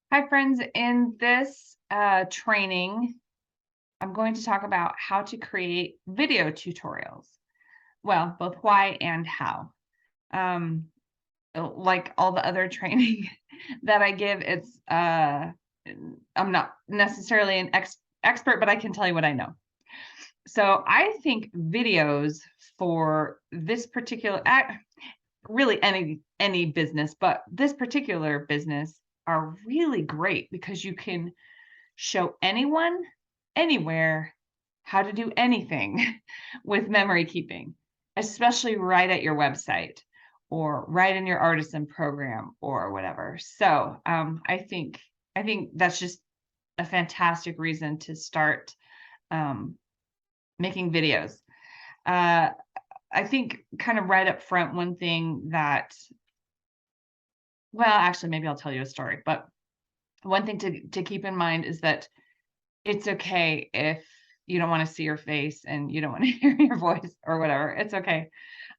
Hi, friends. In this training, I'm going to talk about how to create video tutorials. Well, both why and how. Um, like all the other training that I give, I'm not necessarily an expert, but I can tell you what I know. So I think videos for this particular really any business, but this particular business are really great because you can show anyone, anywhere, how to do anything with memory keeping, especially right at your website or right in your artisan program or whatever. So I think that's just a fantastic reason to start um, making videos. Uh, I think kind of right up front, one thing that, well, actually, maybe I'll tell you a story, but one thing to keep in mind is that it's okay if you don't wanna see your face and you don't wanna hear your voice or whatever, it's okay.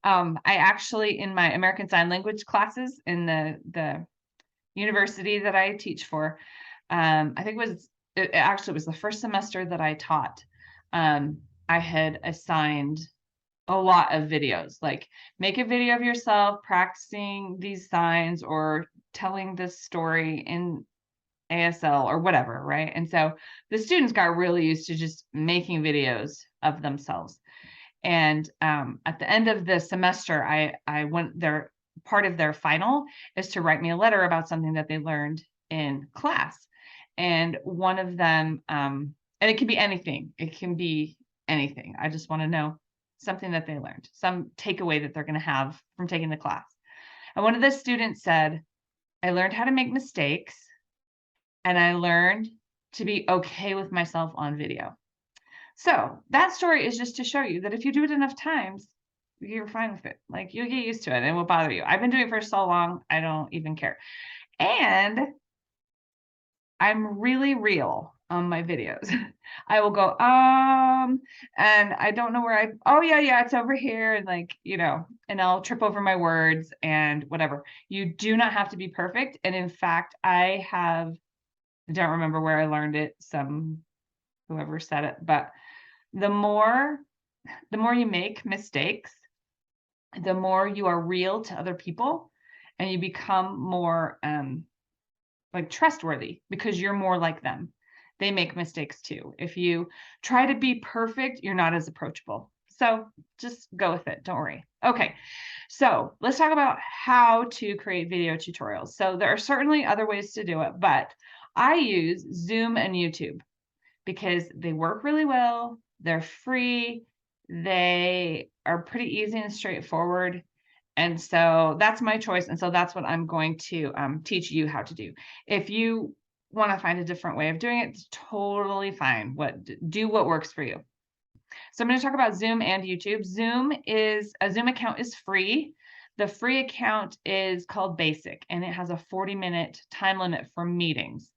I actually in my American Sign Language classes in the university that I teach for, I think it actually was the first semester that I taught, I had assigned a lot of videos, like, make a video of yourself practicing these signs or telling this story in ASL or whatever, right? And so the students got really used to just making videos of themselves. And at the end of the semester, I went their part of their final is to write me a letter about something that they learned in class. And one of them, and it can be anything. It can be anything. I just want to know something that they learned, some takeaway that they're going to have from taking the class. And one of the students said, I learned how to make mistakes and I learned to be okay with myself on video. So that story is just to show you that if you do it enough times, you're fine with it. Like you'll get used to it and it won't bother you. I've been doing it for so long, I don't even care. And I'm really real on my videos. I will go, and I don't know where oh yeah, it's over here. And like, and I'll trip over my words and whatever. You do not have to be perfect. And in fact, I don't remember where I learned it, whoever said it, but the more the more you make mistakes, the more you are real to other people and you become more like trustworthy because you're more like them. They make mistakes too. If you try to be perfect, you're not as approachable. So just go with it. Don't worry. Okay. So let's talk about how to create video tutorials. So there are certainly other ways to do it, but I use Zoom and YouTube because they work really well. They're free. They are pretty easy and straightforward. And so that's my choice. And so that's what I'm going to teach you how to do. If you want to find a different way of doing it, it's totally fine. Do what works for you. So I'm going to talk about Zoom and YouTube. A Zoom account is free. The free account is called Basic, and it has a 40-minute time limit for meetings.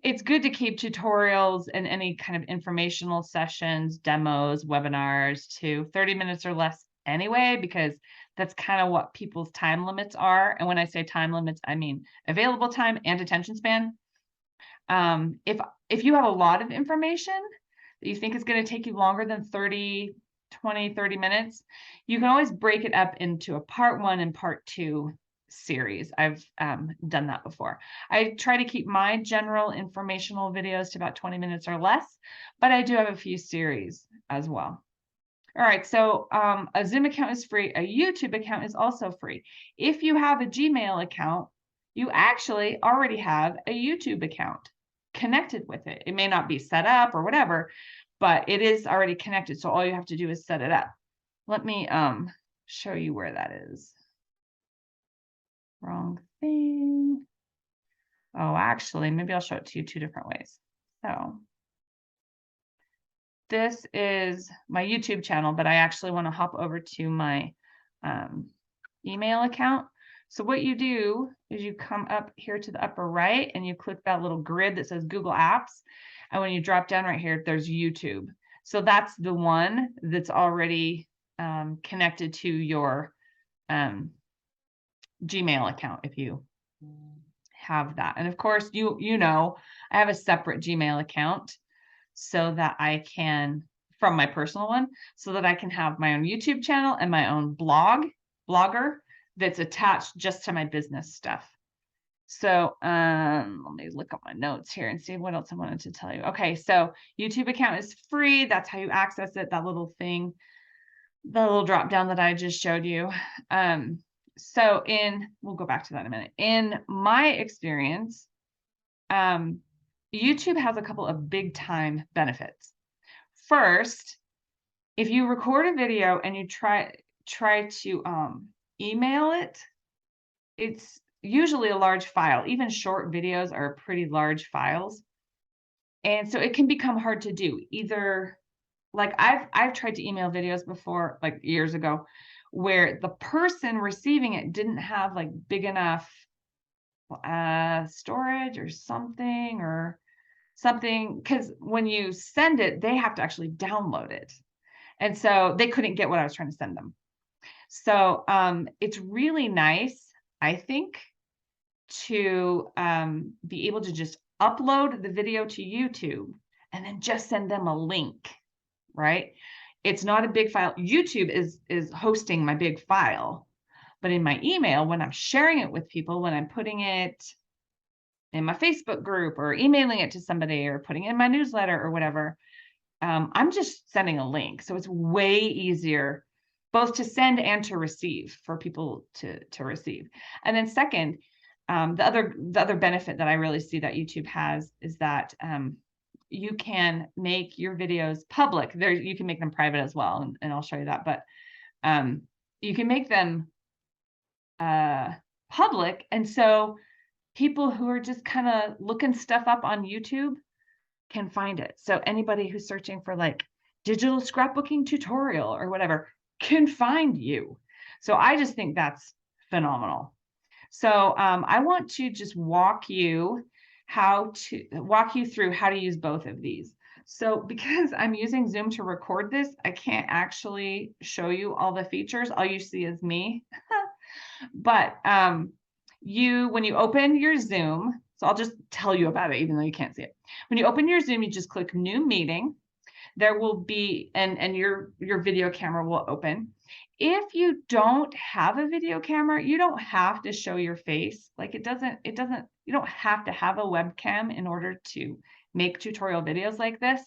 It's good to keep tutorials and any kind of informational sessions, demos, webinars to 30 minutes or less anyway, because that's kind of what people's time limits are. And when I say time limits, I mean available time and attention span. If you have a lot of information that you think is going to take you longer than 30 minutes, you can always break it up into a part 1 and part 2 series. I've done that before. I try to keep my general informational videos to about 20 minutes or less, but I do have a few series as well. All right, so a Zoom account is free. A YouTube account is also free. If you have a Gmail account, you actually already have a YouTube account connected with it. It may not be set up or whatever, but it is already connected. So all you have to do is set it up. Let me show you where that is. Wrong thing. Oh, actually, maybe I'll show it to you 2 different ways. So this is my YouTube channel, but I actually want to hop over to my email account. So what you do is you come up here to the upper right and you click that little grid that says Google Apps. And when you drop down right here, there's YouTube. So that's the one that's already connected to your Gmail account if you have that. And of course, you know, I have a separate Gmail account so that I can, from my personal one, so that I can have my own YouTube channel and my own blogger that's attached just to my business stuff. So let me look up my notes here and see what else I wanted to tell you. Okay, so YouTube account is free. That's how you access it, that little thing, the little drop down that I just showed you. So we'll go back to that in a minute. In my experience, YouTube has a couple of big time benefits. First, if you record a video and you try to email it, it's usually a large file. Even short videos are pretty large files. And so it can become hard to do. Either like I've tried to email videos before, like years ago, where the person receiving it didn't have like big enough storage or something, because when you send it, they have to actually download it. And so they couldn't get what I was trying to send them. So it's really nice, I think, to be able to just upload the video to YouTube and then just send them a link, right? It's not a big file. YouTube is hosting my big file, but in my email, when I'm sharing it with people, when I'm putting it in my Facebook group or emailing it to somebody or putting it in my newsletter or whatever, I'm just sending a link. So it's way easier both to send and to receive for people to receive. And then second, the other benefit that I really see that YouTube has is that you can make your videos public. You can make them private as well, and I'll show you that. But you can make them public, and so people who are just kind of looking stuff up on YouTube can find it. So anybody who's searching for like digital scrapbooking tutorial or whatever can find you. So I just think that's phenomenal. So I want to just walk you through how to use both of these. So because I'm using Zoom to record this, I can't actually show you all the features. All you see is me. But when you open your Zoom, so I'll just tell you about it, even though you can't see it. When you open your Zoom, you just click New Meeting. There will be, and your video camera will open. If you don't have a video camera, you don't have to show your face. Like you don't have to have a webcam in order to make tutorial videos like this.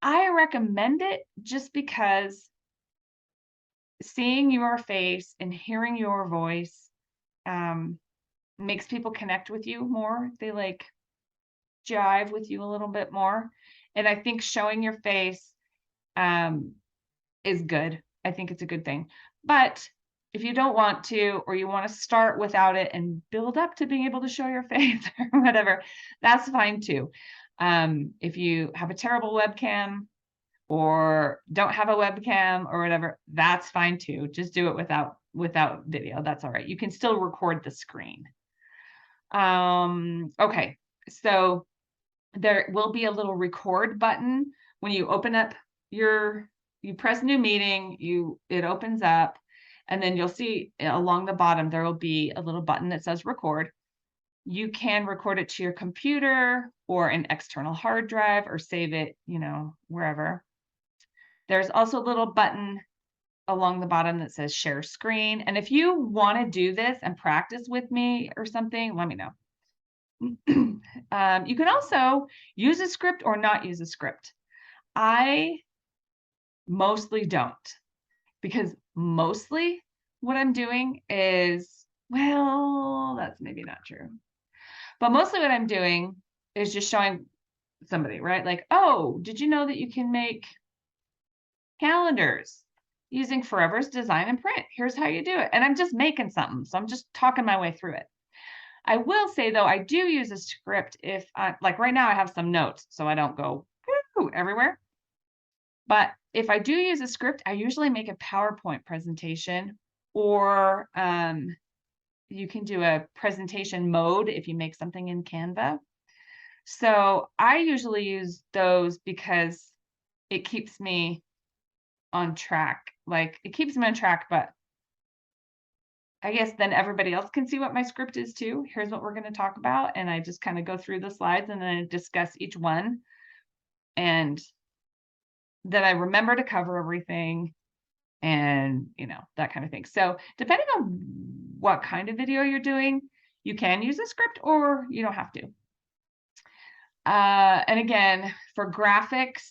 I recommend it just because seeing your face and hearing your voice makes people connect with you more. They like jive with you a little bit more. And I think showing your face is good. I think it's a good thing. But if you don't want to, or you want to start without it and build up to being able to show your face or whatever, that's fine too. If you have a terrible webcam or don't have a webcam or whatever, that's fine too. Just do it without video. That's all right. You can still record the screen. Okay, so there will be a little record button when you open up you press New Meeting, it opens up, and then you'll see along the bottom there will be a little button that says record. You can record it to your computer or an external hard drive or save it, wherever. There's also a little button along the bottom that says share screen. And if you want to do this and practice with me or something, let me know. You can also use a script or not use a script. I mostly don't, because mostly what I'm doing is, well, that's maybe not true. But mostly what I'm doing is just showing somebody, right? Like, oh, did you know that you can make calendars using Forever's Design and Print? Here's how you do it. And I'm just making something. So I'm just talking my way through it. I will say, though, I do use a script if, like right now I have some notes, so I don't go everywhere. But if I do use a script, I usually make a PowerPoint presentation, or you can do a presentation mode if you make something in Canva. So I usually use those because it keeps me on track. Like it keeps me on track, but I guess then everybody else can see what my script is too. Here's what we're going to talk about. And I just kind of go through the slides and then I discuss each one. And then I remember to cover everything and, you know, that kind of thing. So depending on what kind of video you're doing, you can use a script or you don't have to. And again, for graphics,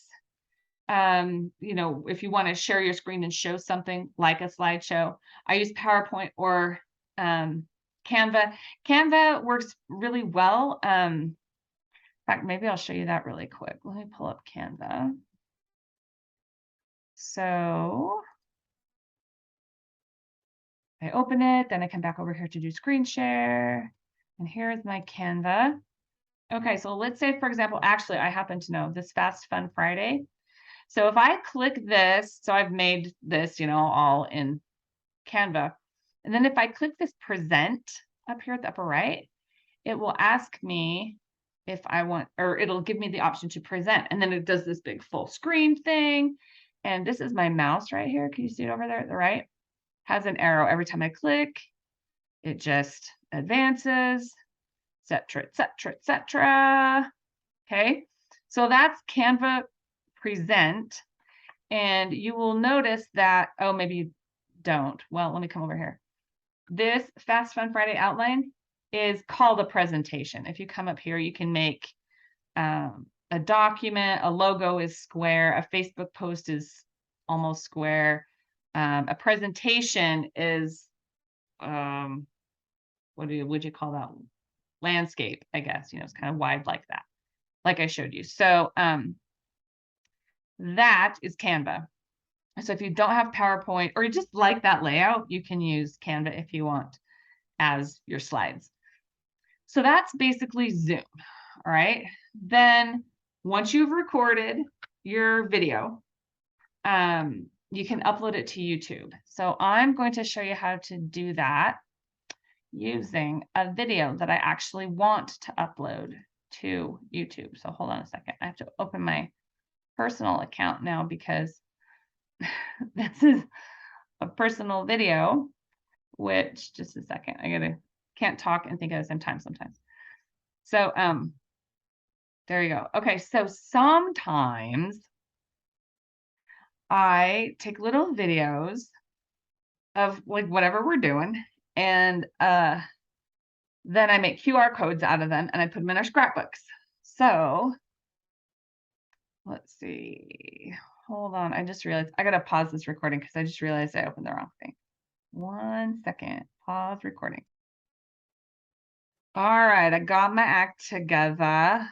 you know, if you want to share your screen and show something like a slideshow, I use PowerPoint or Canva. Canva works really well. In fact, maybe I'll show you that really quick. Let me pull up Canva. So I open it, then I come back over here to do screen share. And here's my Canva. Okay, so let's say, for example, actually, I happen to know this Fast Fun Friday. So if I click this, so I've made this, you know, all in Canva. And then if I click this present up here at the upper right, it will ask me if I want, or it'll give me the option to present. And then it does this big full screen thing. And this is my mouse right here. Can you see it over there at the right? Has an arrow. Every time I click, it just advances, et cetera, et cetera, et cetera. Okay, so that's Canva present. And you will notice that, oh, maybe you don't. Well, let me come over here. This Fast Fun Friday outline is called a presentation. If you come up here, you can make a document, a logo is square, a Facebook post is almost square. A presentation is, what would you call that? Landscape, I guess, you know, it's kind of wide like that, like I showed you. So that is Canva. So if you don't have PowerPoint or you just like that layout, you can use Canva if you want as your slides. So that's basically Zoom. All right. Then once you've recorded your video, you can upload it to YouTube. So I'm going to show you how to do that using a video that I actually want to upload to YouTube. So hold on a second. I have to open my personal account now because this is a personal video, which just a second, can't talk and think at the same time sometimes. So there you go. Okay, so sometimes I take little videos of like whatever we're doing, and then I make QR codes out of them and I put them in our scrapbooks. So let's see. Hold on. I just realized I got to pause this recording because I just realized I opened the wrong thing. 1 second. Pause recording. All right. I got my act together.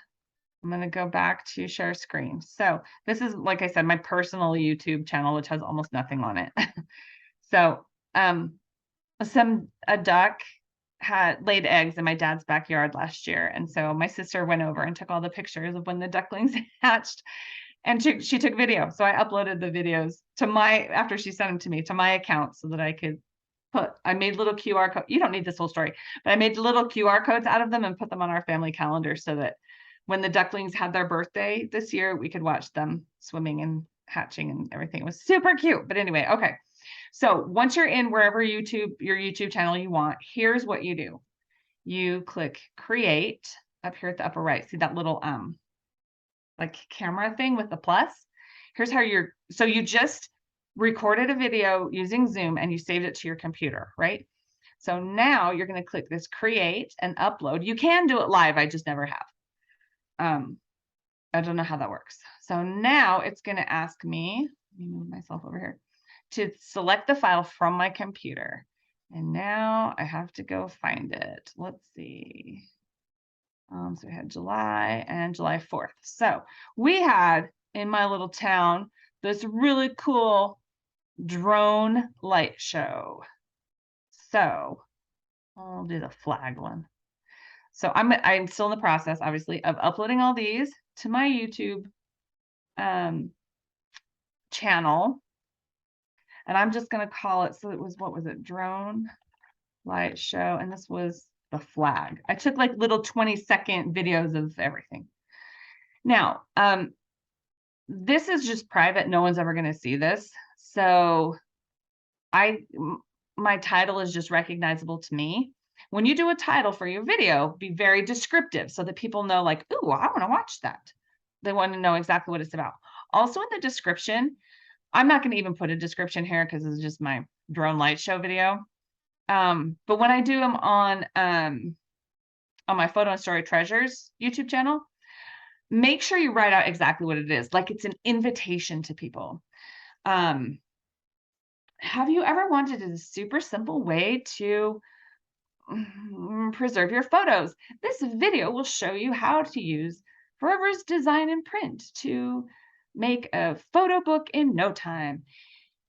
I'm going to go back to share screen. So this is, like I said, my personal YouTube channel, which has almost nothing on it. So a duck had laid eggs in my dad's backyard last year. And so my sister went over and took all the pictures of when the ducklings hatched, and she took video. So I uploaded the videos to after she sent them to me, to my account so that I could I made little QR code. You don't need this whole story, but I made little QR codes out of them and put them on our family calendar so that when the ducklings had their birthday this year, we could watch them swimming and hatching and everything. It was super cute. But anyway, okay. So once you're in wherever your YouTube channel you want, here's what you do. You click create up here at the upper right. See that little like camera thing with the plus? Here's how so you just recorded a video using Zoom and you saved it to your computer, right? So now you're going to click this create and upload. You can do it live. I just never have. I don't know how that works. So now it's going to ask me, let me move myself over here, to select the file from my computer. And now I have to go find it. Let's see. So we had July and July 4th. So we had in my little town this really cool drone light show. So I'll do the flag one. So I'm still in the process, obviously, of uploading all these to my YouTube channel. And I'm just going to call it, so it was, what was it? Drone light show. And this was the flag. I took like little 20-second videos of everything. Now, this is just private. No one's ever going to see this. So my title is just recognizable to me. When you do a title for your video, be very descriptive so that people know like, ooh, I want to watch that. They want to know exactly what it's about. Also in the description, I'm not going to even put a description here because this is just my drone light show video. But when I do them on my Photo and Story Treasures YouTube channel, make sure you write out exactly what it is. Like it's an invitation to people. Have you ever wanted a super simple way to preserve your photos? This video will show you how to use Forever's Design and Print to make a photo book in no time.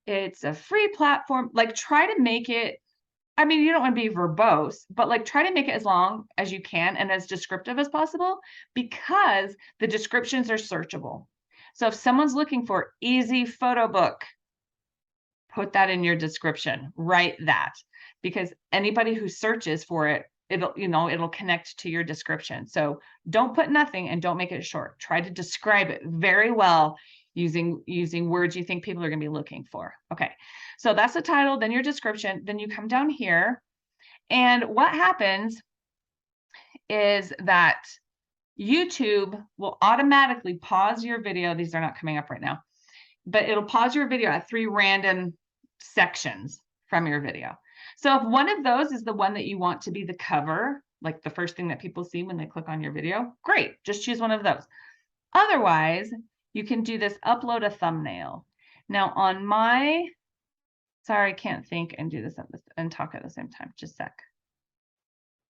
It's a free platform. Like try to make it, I mean, you don't want to be verbose, but like try to make it as long as you can and as descriptive as possible because the descriptions are searchable. So if someone's looking for easy photo book, put that in your description, write that, because anybody who searches for it, it'll connect to your description. So don't put nothing and don't make it short. Try to describe it very well using words you think people are going to be looking for. Okay, so that's the title, then your description, then you come down here, and what happens is that YouTube will automatically pause your video. These are not coming up right now, but it'll pause your video at 3 random sections from your video. So if one of those is the one that you want to be the cover, like the first thing that people see when they click on your video, great, just choose one of those. Otherwise, you can do this upload a thumbnail. Now on my, sorry, I can't think and do this and talk at the same time, just a sec.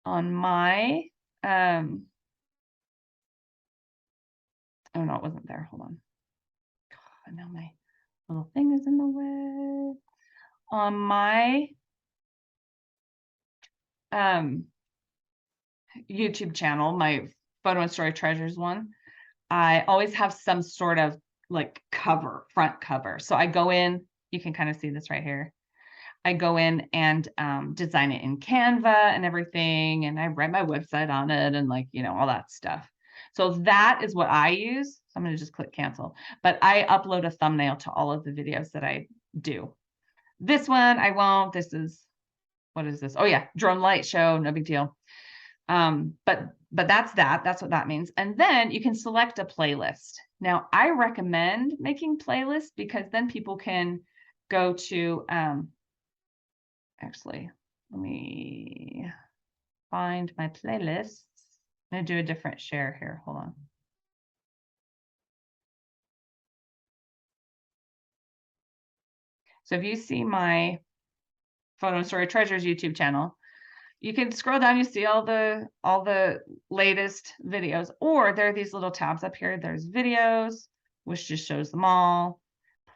On my, oh no, it wasn't there, hold on. God, now my little thing is in the way. On my YouTube channel, my Photo and Story Treasures one, I always have some sort of like cover, front cover. So I go in, you can kind of see this right here. I go in and design it in Canva and everything. And I write my website on it and like, all that stuff. So that is what I use. So I'm going to just click cancel, but I upload a thumbnail to all of the videos that I do. This one, I won't. This is, what is this? Oh yeah, drone light show, no big deal. But that's what that means. And then you can select a playlist. Now I recommend making playlists because then people can go to, actually, let me find my playlists. I'm going to do a different share here. Hold on. So if you see my Photo and Story Treasures YouTube channel, you can scroll down, you see all the latest videos, or there are these little tabs up here. There's videos, which just shows them all.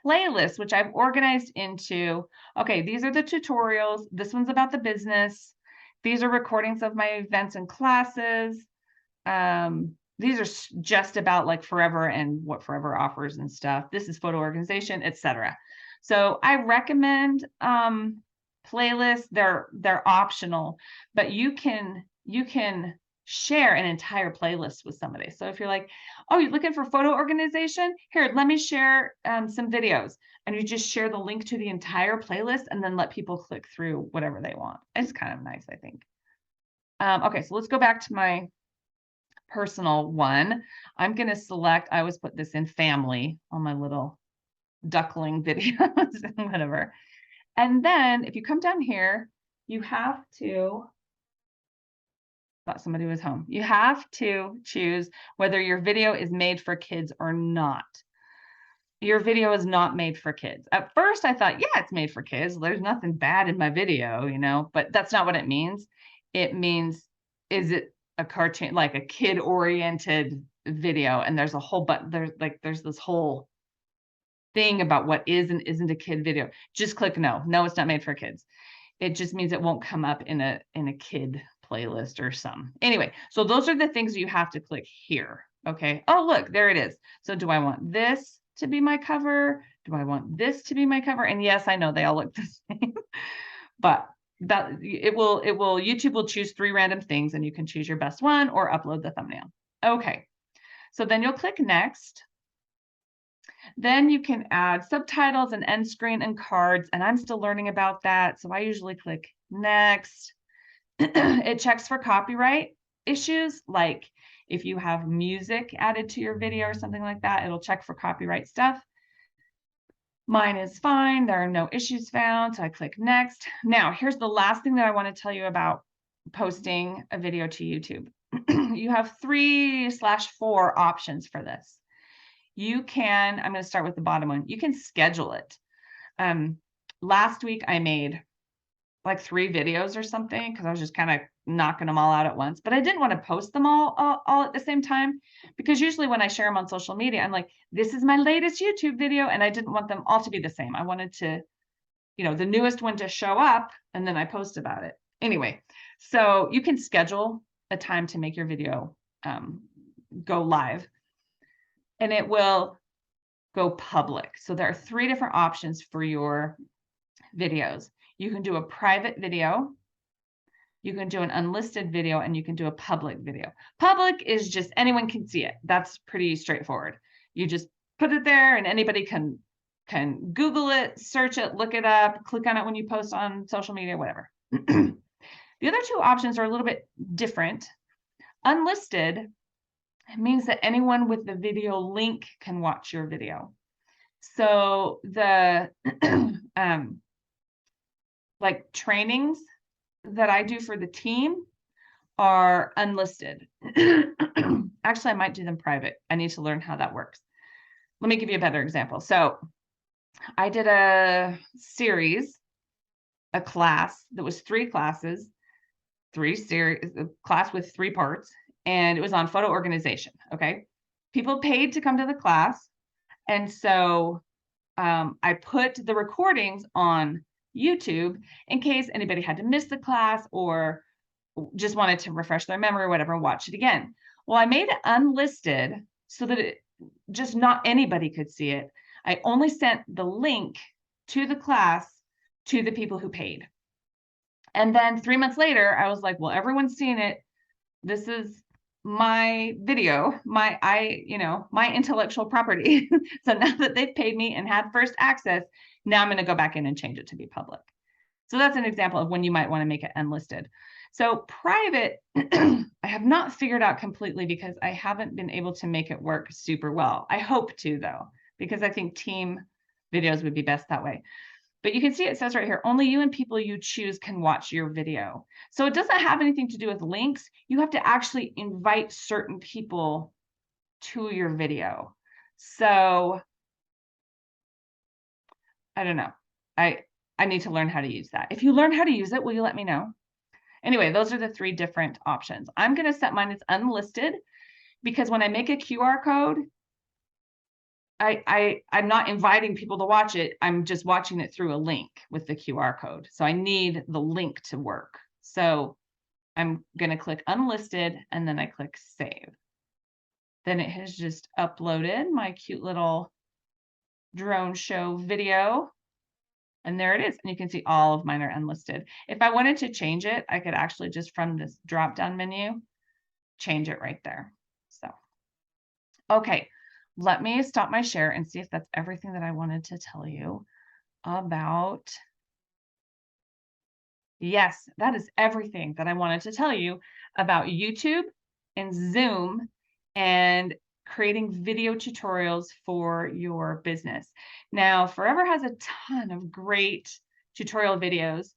Playlists, which I've organized into, okay, these are the tutorials. This one's about the business. These are recordings of my events and classes. These are just about like Forever and what Forever offers and stuff. This is photo organization, etc. So I recommend playlists. They're optional, but you can share an entire playlist with somebody. So if you're like, oh, you're looking for photo organization, here, let me share some videos, and you just share the link to the entire playlist and then let people click through whatever they want. It's kind of nice, I think. Okay, so let's go back to my personal one. I'm going to select, I always put this in family on my little duckling videos and whatever. And then if you come down here, you have to, thought somebody was home. You have to choose whether your video is made for kids or not. Your video is not made for kids. At first I thought, yeah, it's made for kids. There's nothing bad in my video, but that's not what it means. It means, is it a cartoon, like a kid oriented video? And there's a whole, there's this whole thing about what is and isn't a kid video. Just click no. No, it's not made for kids. It just means it won't come up in a kid playlist or some. Anyway, so those are the things you have to click here. Okay. Oh, look, there it is. So do I want this to be my cover? Do I want this to be my cover? And yes, I know they all look the same, but that YouTube will choose 3 random things and you can choose your best one or upload the thumbnail. Okay. So then you'll click next. Then you can add subtitles and end screen and cards, and I'm still learning about that. So I usually click next. It checks for copyright issues, like if you have music added to your video or something like that, it'll check for copyright stuff. Mine is fine. There are no issues found. So I click next. Now, here's the last thing that I want to tell you about posting a video to YouTube. You have 3/4 options for this. You can, I'm going to start with the bottom one. You can schedule it. Last week I made like 3 videos or something because I was just kind of knocking them all out at once, but I didn't want to post them all at the same time, because usually when I share them on social media, I'm like, this is my latest YouTube video, and I didn't want them all to be the same. I wanted to, the newest one to show up, and then I post about it. Anyway, so you can schedule a time to make your video go live, and it will go public. So there are 3 different options for your videos. You can do a private video, you can do an unlisted video, and you can do a public video. Public is just anyone can see it. That's pretty straightforward. You just put it there and anybody can Google it, search it, look it up, click on it when you post on social media, whatever. The other 2 options are a little bit different. Unlisted means that anyone with the video link can watch your video. So the like trainings that I do for the team are unlisted. Actually, I might do them private. I need to learn how that works. Let me give you a better example. So I did a series, a class that was 3 classes, 3 series, a class with 3 parts, and it was on photo organization. Okay. People paid to come to the class. And so I put the recordings on YouTube in case anybody had to miss the class or just wanted to refresh their memory or whatever, and watch it again. Well, I made it unlisted so that just not anybody could see it. I only sent the link to the class to the people who paid. And then 3 months later, I was like, well, everyone's seen it. This is my video, my intellectual property. So now that they've paid me and had first access, now I'm going to go back in and change it to be public. So that's an example of when you might want to make it unlisted. So private, I have not figured out completely because I haven't been able to make it work super well. I hope to, though, because I think team videos would be best that way. But you can see it says right here, only you and people you choose can watch your video. So it doesn't have anything to do with links. You have to actually invite certain people to your video. So I don't know. I need to learn how to use that. If you learn how to use it, will you let me know? Anyway, those are the 3 different options. I'm going to set mine as unlisted because when I make a QR code, I'm not inviting people to watch it. I'm just watching it through a link with the QR code. So I need the link to work. So I'm going to click unlisted and then I click save. Then it has just uploaded my cute little drone show video. And there it is. And you can see all of mine are unlisted. If I wanted to change it, I could actually just from this drop-down menu, change it right there. So, okay. Let me stop my share and see if that's everything that I wanted to tell you about. Yes, that is everything that I wanted to tell you about YouTube and Zoom and creating video tutorials for your business. Now, Forever has a ton of great tutorial videos,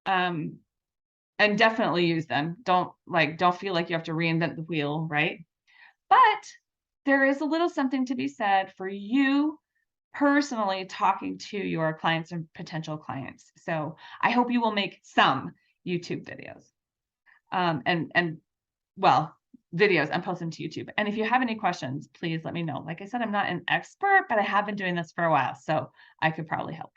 and definitely use them. Don't feel like you have to reinvent the wheel, right? But there is a little something to be said for you personally talking to your clients and potential clients. So I hope you will make some YouTube videos, videos and post them to YouTube. And if you have any questions, please let me know. Like I said, I'm not an expert, but I have been doing this for a while, so I could probably help.